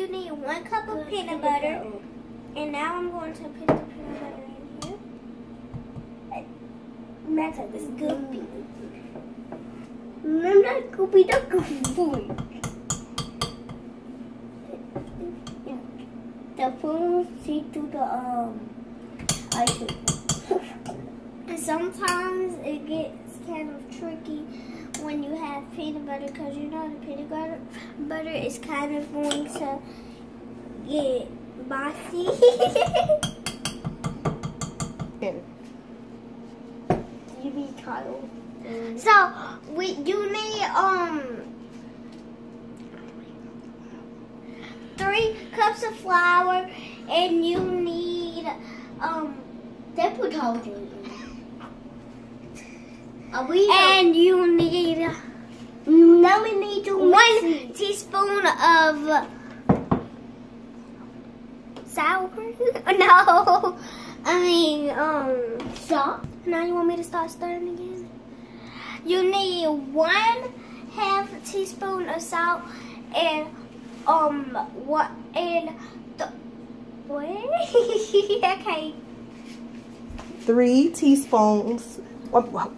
you need 1 cup of peanut butter. And now I'm going to put the peanut butter in here. That's like this goopy. Remember that goopy, the goopy. The spoon see through the ice cream. Sometimes it gets kind of tricky when you have peanut butter, because you know the peanut butter is kind of going to get bossy. You be child. So you need 3 cups of flour, and you need they put told you. And you need now we need to 1 teaspoon of sour cream. No, I mean salt. Now you want me to start stirring again? You need 1/2 teaspoon of salt and okay. 3 teaspoons,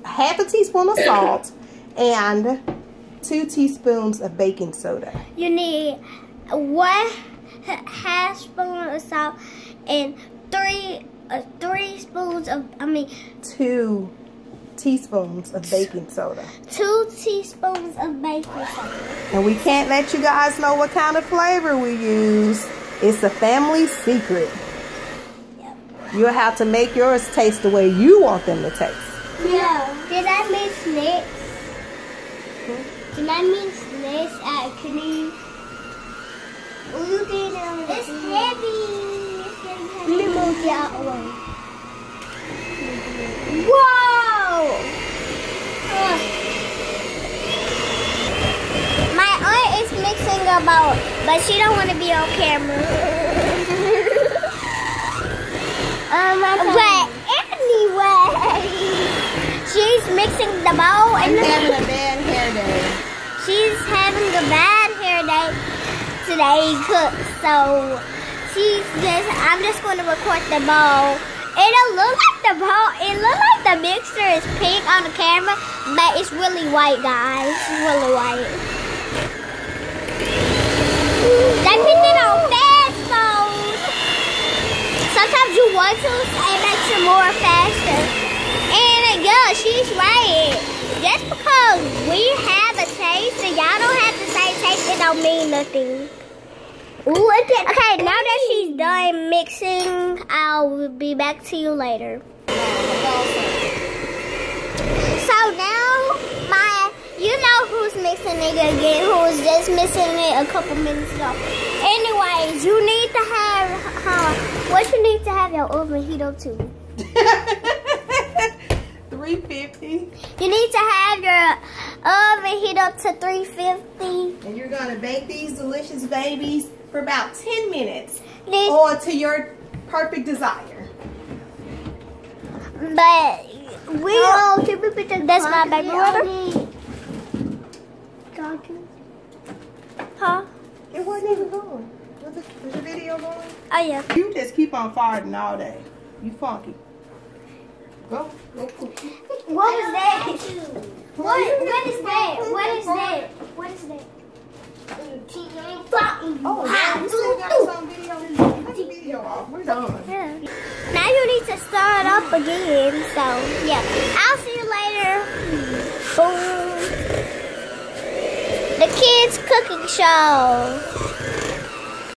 half a teaspoon of salt, and 2 teaspoons of baking soda. You need 1/2 spoon of salt and 2 teaspoons of baking soda. 2 teaspoons of baking soda. And we can't let you guys know what kind of flavor we use. It's a family secret. Yep. You'll have to make yours taste the way you want them to taste. Yeah. Did I mix snacks? Can I mix snacks actually? It's heavy. Let me move it out of the way. Whoa! My aunt is mixing about, but she don't want to be on camera. But anyway, she's mixing the bowl and having a bad hair day. She's having a bad hair day today, so I'm just going to record the bowl. It'll look like the bowl. It looks like the mixture is pink on the camera, but it's really white, guys. It's really white. They put it on fast mode. Sometimes you want to, it makes it more faster. And yeah, she's right. Just because we have a taste and y'all don't have the same taste, it don't mean nothing. Ooh, okay, now that she's done mixing, I'll be back to you later. So now, you know who's mixing it again, who was just mixing it a couple minutes ago. Anyways, you need to have, you need to have your oven heat up to? 350. You need to have your oven heat up to 350. And you're going to bake these delicious babies for about 10 minutes or to your perfect desire. But that's my baby water. Huh? It wasn't even going. Was the video going? Oh yeah. You just keep on farting all day. You funky. Go. What was that? What is that? What is that? What is that? Oh, yeah, we still got some video. Cut the video off. We're done. Yeah. Now you need to start up again. So, yeah. I'll see you later. Boom. The kids' cooking show.